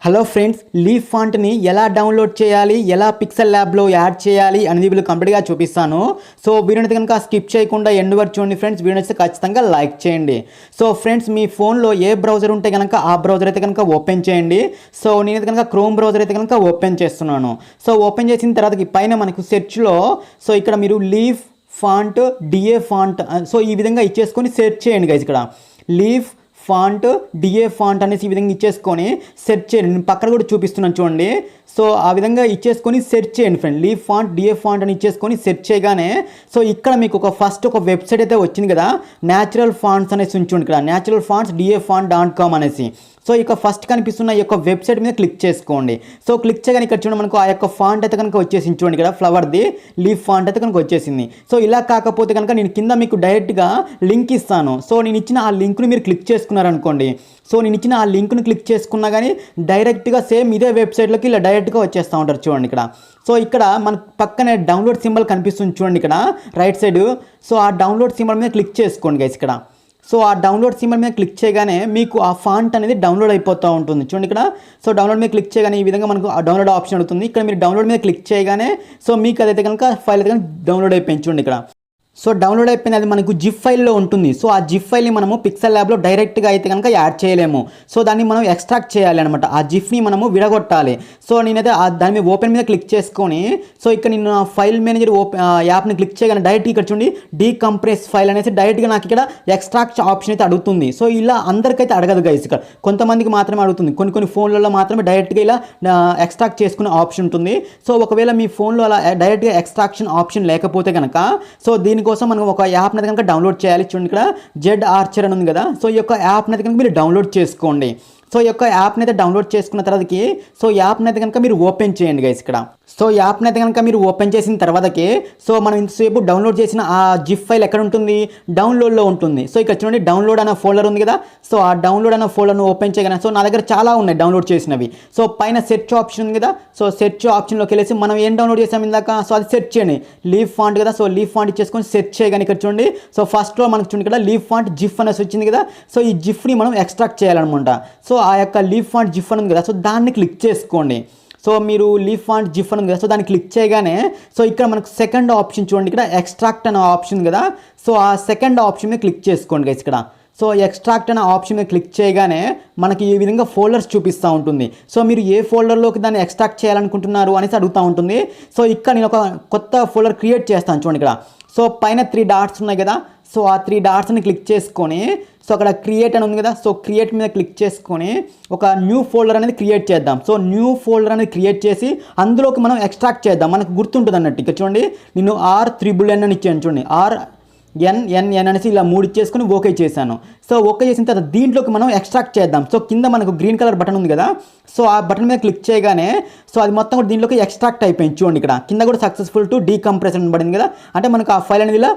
Hello friends, లీఫాంట్ని ఎలా download చేయాలి, ఎలా పిక్సెల్ ల్యాబ్లో యాడ్ చేయాలి అనేది వీళ్ళు కంప్లీట్గా చూపిస్తాను. సో వీడియోని కనుక స్కిప్ చేయకుండా ఎండ్ వరకు చూడండి ఫ్రెండ్స్. వీడియో అయితే ఖచ్చితంగా లైక్ చేయండి. సో ఫ్రెండ్స్, మీ ఫోన్లో ఏ బ్రౌజర్ ఉంటే కనుక ఆ బ్రౌజర్ అయితే కనుక ఓపెన్ చేయండి. సో నేనైతే కనుక క్రోమ్ బ్రౌజర్ అయితే కనుక ఓపెన్ చేస్తున్నాను. సో ఓపెన్ చేసిన తర్వాత పైన మనకు సెర్చ్లో సో ఇక్కడ మీరు leaf font D A font so ఈ విధంగా ఇచ్చేసుకొని సెర్చ్ చేయండి గైస్. ఇక్కడ లీఫ్ ఫాంట్ డిఏ ఫాంట్ అనేసి ఈ విధంగా ఇచ్చేసుకొని సెర్చ్ చేయండి. నేను పక్కన కూడా చూపిస్తున్నాను చూడండి. సో ఆ విధంగా ఇచ్చేసుకొని సెర్చ్ చేయండి friend. Leaf font D A font అని ఇచ్చేసుకొని సెర్చ్ చేయగానే సో ఇక్కడ మీకు ఫస్ట్ ఒక వెబ్సైట్ అయితే వచ్చింది కదా, న్యాచురల్ ఫాంట్స్ అనేసి ఉంచండి. ఇక్కడ న్యాచురల్ ఫాంట్స్ DA.com అనేసి. సో ఇక ఫస్ట్ కనిపిస్తున్న ఈ యొక్క వెబ్సైట్ మీద క్లిక్ చేసుకోండి. సో క్లిక్ చేయగానే ఇక్కడ చూడండి మనకు ఆ యొక్క ఫాంట్ అయితే కనుక వచ్చేసింది చూడండి. ఇక్కడ ఫ్లవర్ది లీఫ్ ఫాంట్ అయితే కనుక వచ్చేసింది. సో ఇలా కాకపోతే కనుక నేను కింద మీకు డైరెక్ట్గా లింక్ ఇస్తాను. సో నేను ఇచ్చిన ఆ లింక్ని మీరు క్లిక్ చేసుకున్నారనుకోండి. సో నేను ఇచ్చిన ఆ లింక్ని క్లిక్ చేసుకున్నా కానీ డైరెక్ట్గా సేమ్ ఇదే వెబ్సైట్లోకి ఇలా డైరెక్ట్గా వచ్చేస్తూ ఉంటారు చూడండి ఇక్కడ. సో ఇక్కడ మన పక్కనే డౌన్లోడ్ సింబల్ కనిపిస్తుంది చూడండి ఇక్కడ రైట్ సైడ్. సో ఆ డౌన్లోడ్ సింబల్ మీద క్లిక్ చేసుకోండి గైస్ ఇక్కడ. సో ఆ డౌన్లోడ్ సింబల్ మీద క్లిక్ చేయగానే మీకు ఆ ఫాంట్ అనేది డౌన్లోడ్ అయిపోతూ ఉంటుంది చూడండి ఇక్కడ. సో డౌన్లోడ్ మీద క్లిక్ చేయగానే ఈ విధంగా మనకు ఆ డౌన్లోడ్ ఆప్షన్ అవుతుంది. ఇక్కడ మీరు డౌన్లోడ్ మీద క్లిక్ చేయగానే సో మీకు అదైతే కనుక ఫైల్ అయితే కనుక డౌన్లోడ్ అయిపోయింది చూడండి ఇక్కడ. సో డౌన్లోడ్ అయిపోయింది, అది మనకు జిప్ ఫైల్లో ఉంటుంది. సో ఆ జిప్ ఫైల్ని మనము పిక్సెల్ ల్యాబ్లో డైరెక్ట్గా అయితే కనుక యాడ్ చేయలేము. సో దాన్ని మనం ఎక్స్ట్రాక్ట్ చేయాలి అనమాట. ఆ జిప్ని మనము విడగొట్టాలి. సో నేనైతే దాని మీద ఓపెన్ మీద క్లిక్ చేసుకొని సో ఇక్కడ నేను ఫైల్ మేనేజర్ యాప్ని క్లిక్ చేయగానే డైరెక్ట్ ఇక్కడ చూడండి డీకంప్రెస్ ఫైల్ అనేసి డైరెక్ట్గా నాకు ఇక్కడ ఎక్స్ట్రాక్ట్ ఆప్షన్ అయితే అడుగుతుంది. సో ఇలా అందరికైతే అడగదు గైస్. ఇక్కడ కొంతమందికి మాత్రమే అడుగుతుంది. కొన్ని ఫోన్లలో మాత్రమే డైరెక్ట్గా ఇలా ఎక్స్ట్రాక్ట్ చేసుకునే ఆప్షన్ ఉంటుంది. సో ఒకవేళ మీ ఫోన్లో అలా డైరెక్ట్గా ఎక్స్ట్రాక్షన్ ఆప్షన్ లేకపోతే కనుక సో దీనికోసం మనం ఒక యాప్ని అయితే కనుక డౌన్లోడ్ చేయాలి. చూడండి ఇక్కడ జెడ్ ఆర్చర్ అని ఉంది కదా. సో ఈ యొక్క యాప్ని అయితే కనుక మీరు డౌన్లోడ్ చేసుకోండి. సో ఈ యొక్క యాప్ని అయితే డౌన్లోడ్ చేసుకున్న తర్వాతకి సో యాప్ని అయితే కనుక మీరు ఓపెన్ చేయండి గైస్ ఇక్కడ. సో యాప్ని అయితే కనుక మీరు ఓపెన్ చేసిన తర్వాతకి సో మనం ఇంతసేపు డౌన్లోడ్ చేసిన ఆ జిప్ ఫైల్ ఎక్కడ ఉంటుంది, డౌన్లోడ్లో ఉంటుంది. సో ఇక్కడ చూడండి డౌన్లోడ్ అనే ఫోల్డర్ ఉంది కదా. సో ఆ డౌన్లోడ్ అనే ఫోల్డర్ను ఓపెన్ చేయగానే సో నా దగ్గర చాలా ఉన్నాయి డౌన్లోడ్ చేసినవి. సో పైన సెర్చ్ ఆప్షన్ ఉంది కదా. సో సెర్చ్ ఆప్షన్లోకి వెళ్ళేసి మనం ఏం డౌన్లోడ్ చేసాం ఇందాక సో అది సెర్చ్ చేయండి. లీఫ్ ఫాంట్ కదా. సో లీఫ్ ఫాంట్ ఇచ్చేసుకొని సెర్చ్ చేయగానే ఇక్కడ చూడండి సో ఫస్ట్లో మనకు చూడండి ఇక్కడ లీఫ్ ఫాంట్ జిఫ్ అనేసి వచ్చింది కదా. సో ఈ జిఫ్ని మనం ఎక్స్ట్రాక్ట్ చేయాలన్నమాట. సో ఆ యొక్క లీఫ్ ఫాంట్ జిఫ్ అని ఉంది కదా. సో దాన్ని క్లిక్ చేసుకోండి. సో మీరు లీఫ్ ఫాంట్ జిఫ్ అని ఉంది కదా. సో దాన్ని క్లిక్ చేయగానే సో ఇక్కడ మనకు సెకండ్ ఆప్షన్ చూడండి ఇక్కడ ఎక్స్ట్రాక్ట్ అనే ఆప్షన్ ఉంది కదా. సో ఆ సెకండ్ ఆప్షన్ మీద క్లిక్ చేసుకోండి గైస్ ఇక్కడ. సో ఎక్స్ట్రాక్ట్ అనే ఆప్షన్ మీద క్లిక్ చేయగానే మనకి ఈ విధంగా ఫోల్డర్స్ చూపిస్తూ ఉంటుంది. సో మీరు ఏ ఫోల్డర్లోకి దాన్ని ఎక్స్ట్రాక్ట్ చేయాలనుకుంటున్నారు అనేసి అడుగుతూ ఉంటుంది. సో ఇక్కడ నేను ఒక కొత్త ఫోల్డర్ క్రియేట్ చేస్తాను చూడండి ఇక్కడ. సో పైన 3 డాట్స్ ఉన్నాయి కదా. సో ఆ 3 డాట్స్ని క్లిక్ చేసుకొని సో అక్కడ క్రియేట్ అని ఉంది కదా. సో క్రియేట్ మీద క్లిక్ చేసుకొని ఒక న్యూ ఫోల్డర్ అనేది క్రియేట్ చేద్దాం. సో న్యూ ఫోల్డర్ అనేది క్రియేట్ చేసి అందులోకి మనం ఎక్స్ట్రాక్ట్ చేద్దాం. మనకు గుర్తుంటుంది అన్నట్టు. ఇక్కడ చూడండి నేను R3NN అని ఇచ్చాను చూడండి. RNNN అనేసి ఇలా 3 ఇచ్చేసుకొని ఓకే చేశాను. సో ఓకే చేసిన తర్వాత దీంట్లోకి మనం ఎక్స్ట్రాక్ట్ చేద్దాం. సో కింద మనకు గ్రీన్ కలర్ బటన్ ఉంది కదా. సో ఆ బటన్ మీద క్లిక్ చేయగానే సో అది మొత్తం కూడా దీంట్లోకి ఎక్స్ట్రాక్ట్ అయిపోయింది చూడండి. ఇక్కడ కింద కూడా సక్సెస్ఫుల్ టు డీకంప్రెషన్ పడింది కదా. అంటే మనకు ఆ ఫైల్ అనేది ఇలా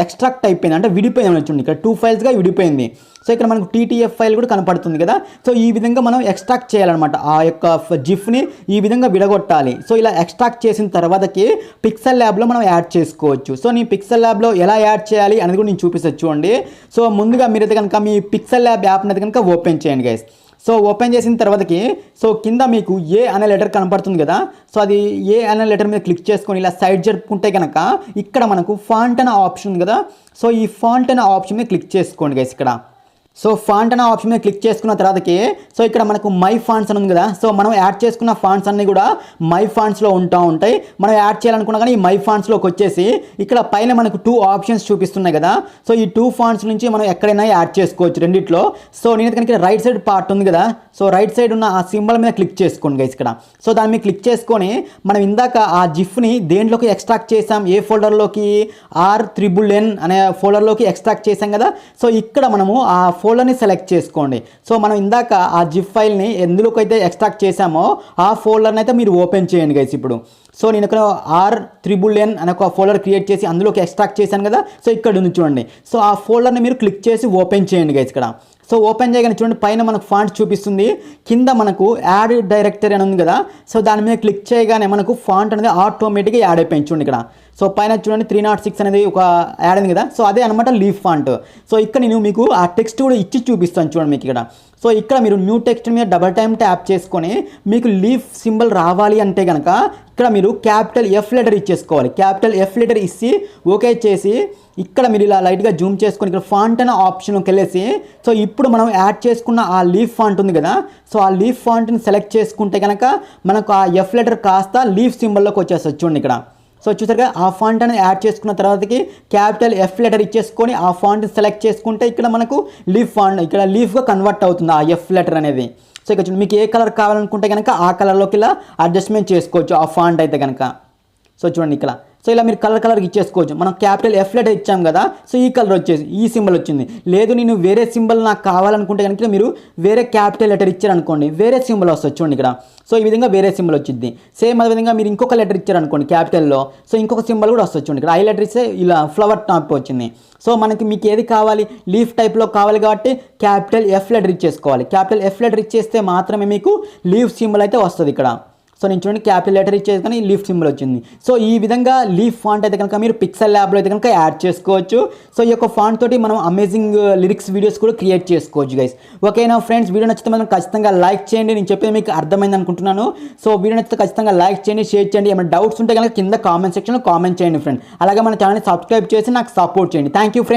ఎక్స్ట్రాక్ట్ అయిపోయింది, అంటే విడిపోయింది చూడండి. ఇక్కడ 2 ఫైల్స్గా విడిపోయింది. సో ఇక్కడ మనకు TTF ఫైల్ కూడా కనపడుతుంది కదా. సో ఈ విధంగా మనం ఎక్స్ట్రాక్ట్ చేయాలన్నమాట. ఆ యొక్క జిఫ్ని ఈ విధంగా విడగొట్టాలి. సో ఇలా ఎక్స్ట్రాక్ట్ చేసిన తర్వాతకి పిక్సెల్ ల్యాబ్లో మనం యాడ్ చేసుకోవచ్చు. సో నేను పిక్సెల్ ల్యాబ్లో ఎలా యాడ్ చేయాలి అనేది కూడా నేను చూపిస్తాను చూడండి. సో ముందుగా మీరైతే కనుక మీ పిక్సెల్ ల్యాబ్ యాప్ని అయితే కనుక ఓపెన్ చేయండి గైస్. సో ఓపెన్ చేసిన తర్వాతకి సో కింద మీకు ఏ అనే లెటర్ కనపడుతుంది కదా. సో అది ఏ అనే లెటర్ మీద క్లిక్ చేసుకొని ఇలా సైడ్ జరుపుకుంటే కనుక ఇక్కడ మనకు ఫాంట్ అనే ఆప్షన్ ఉంది కదా. సో ఈ ఫాంట్ అనే ఆప్షన్ మీద క్లిక్ చేసుకోండి గైస్ ఇక్కడ. సో ఫాంట్ అనే ఆప్షన్ మీద క్లిక్ చేసుకున్న తర్వాతకి సో ఇక్కడ మనకు మై ఫాంట్స్ అని ఉంది కదా. సో మనం యాడ్ చేసుకున్న ఫాంట్స్ అన్నీ కూడా మై ఫాంట్స్లో ఉంటాయి. మనం యాడ్ చేయాలనుకున్నా కానీ ఈ మై ఫాంట్స్లోకి వచ్చేసి ఇక్కడ పైన మనకు 2 ఆప్షన్స్ చూపిస్తున్నాయి కదా. సో ఈ 2 ఫాంట్స్ నుంచి మనం ఎక్కడైనా యాడ్ చేసుకోవచ్చు రెండిట్లో. సో నేను కనుక రైట్ సైడ్ పార్ట్ ఉంది కదా. సో రైట్ సైడ్ ఉన్న ఆ సింబల్ మీద క్లిక్ చేసుకోండి గైస్ ఇక్కడ. సో దాని మీద క్లిక్ చేసుకొని మనం ఇందాక ఆ జిఫ్ని దేంట్లోకి ఎక్స్ట్రాక్ట్ చేసాం, ఏ ఫోల్డర్లోకి R3NN అనే ఫోల్డర్లోకి ఎక్స్ట్రాక్ట్ చేసాం కదా. సో ఇక్కడ మనము ఆ ఫోల్డర్ని సెలెక్ట్ చేసుకోండి. సో మనం ఇందాక ఆ జిప్ ఫైల్ని ఎందులోకి అయితే ఎక్స్ట్రాక్ట్ చేసామో ఆ ఫోల్డర్ని అయితే మీరు ఓపెన్ చేయండి గైస్ ఇప్పుడు. సో నేను ఇక్కడ R3NN అనే ఒక ఫోల్డర్ క్రియేట్ చేసి అందులోకి ఎక్స్ట్రాక్ట్ చేశాను కదా. సో ఇక్కడ ఉంది చూడండి. సో ఆ ఫోల్డర్ని మీరు క్లిక్ చేసి ఓపెన్ చేయండి గైస్ ఇక్కడ. సో ఓపెన్ చేయగానే చూడండి పైన మనకు ఫాంట్ చూపిస్తుంది. కింద మనకు యాడ్ డైరెక్టరీ అని ఉంది కదా. సో దాని మీద క్లిక్ చేయగానే మనకు ఫాంట్ అనేది ఆటోమేటిక్గా యాడ్ అయిపోయింది చూడండి ఇక్కడ. సో పైన చూడండి 306 అనేది ఒక యాడ్ ఉంది కదా. సో అదే అనమాట లీఫ్ ఫాంట్. సో ఇక్కడ నేను మీకు ఆ టెక్స్ట్ కూడా ఇచ్చి చూపిస్తాను చూడండి మీకు ఇక్కడ. సో సో ఇక్కడ మీరు న్యూ టెక్స్ట్ మీద డబల్ టైం ట్యాప్ చేసుకొని మీకు లీఫ్ సింబల్ రావాలి అంటే కనుక ఇక్కడ మీరు క్యాపిటల్ ఎఫ్ లెటర్ ఇచ్చేసుకోవాలి. క్యాపిటల్ ఎఫ్ లెటర్ ఇచ్చి ఓకే చేసి ఇక్కడ మీరు ఇలా లైట్గా జూమ్ చేసుకొని ఇక్కడ ఫాంట్ అనే ఆప్షన్కి వెళ్ళేసి సో ఇప్పుడు మనం యాడ్ చేసుకున్న ఆ లీఫ్ ఫాంట్ ఉంది కదా, సో ఆ లీఫ్ ఫాంట్ని సెలెక్ట్ చేసుకుంటే కనుక మనకు ఆ ఎఫ్ లెటర్ కాస్త లీఫ్ సింబల్లోకి వచ్చేస్తుంది చూడండి ఇక్కడ. సో చూసారుగా ఆ ఫాంట్ అనేది యాడ్ చేసుకున్న తర్వాతకి క్యాపిటల్ ఎఫ్ లెటర్ ఇచ్చేసుకొని ఆ ఫాంట్ని సెలెక్ట్ చేసుకుంటే ఇక్కడ మనకు లీఫ్ ఫాంట్ ఇక్కడ లీఫ్గా కన్వర్ట్ అవుతుంది ఆ ఎఫ్ లెటర్ అనేది. సో ఇక్కడ చూడండి మీకు ఏ కలర్ కావాలనుకుంటే కనుక ఆ కలర్లోకి ఇలా అడ్జస్ట్మెంట్ చేసుకోవచ్చు ఆ ఫాంట్ అయితే కనుక. సో చూడండి ఇక్కడ సో ఇలా మీరు కలర్కి ఇచ్చేసుకోవచ్చు. మనం క్యాపిటల్ ఎఫ్ లెటర్ ఇచ్చాం కదా, సో ఈ కలర్ వచ్చేసి ఈ సింబల్ వచ్చింది. లేదు నేను వేరే సింబల్ నాకు కావాలనుకుంటే కనుక మీరు వేరే క్యాపిటల్ లెటర్ ఇచ్చారనుకోండి వేరే సింబల్ వస్తుంది చూడండి ఇక్కడ. సో ఈ విధంగా వేరే సింబల్ వచ్చింది. సేమ్ అదే విధంగా మీరు ఇంకొక లెటర్ ఇచ్చారనుకోండి క్యాపిటల్లో, సో ఇంకొక సింబల్ కూడా వస్తుంది చూడండి ఇక్కడ. ఐ లెటర్ ఇస్తే ఇలా ఫ్లవర్ టాప్ వచ్చింది. సో మనకి మీకు ఏది కావాలి లీఫ్ టైప్లో కావాలి కాబట్టి క్యాపిటల్ ఎఫ్ లెటర్ ఇచ్చేసుకోవాలి. క్యాపిటల్ ఎఫ్ లెటర్ ఇచ్చేస్తే మాత్రమే మీకు లీఫ్ సింబల్ అయితే వస్తుంది ఇక్కడ. సో నేను చూడండి క్యాపిటల్ లెటర్ ఇచ్చేది కానీ లీఫ్ సింబల్ వచ్చింది. సో ఈ విధంగా లీఫ్ ఫాంట్ అయితే కనుక మీరు పిక్సెల్ ల్యాబ్లో అయితే కనుక యాడ్ చేసుకోవచ్చు. సో ఈ యొక్క ఫాంట్ తోటి మనం అమేజింగ్ లిరిక్స్ వీడియోస్ కూడా క్రియేట్ చేసుకోవచ్చు గైస్. ఓకేనా ఫ్రెండ్స్, వీడియో నచ్చితే మనం ఖచ్చితంగా లైక్ చేయండి. నేను చెప్పేది మీకు అర్థమైంది అనుకుంటున్నాను. సో వీడియో నచ్చితే ఖచ్చితంగా లైక్ చేయండి, షేర్ చేయండి. ఏమైనా డౌట్స్ ఉంటే కనుక కింద కామెంట్ సెక్షన్లో కామెంట్ చేయండి ఫ్రెండ్. అలాగే మన ఛానల్ని సబ్స్క్రైబ్ చేసి నాకు సపోర్ట్ చేయండి. Thank you friends.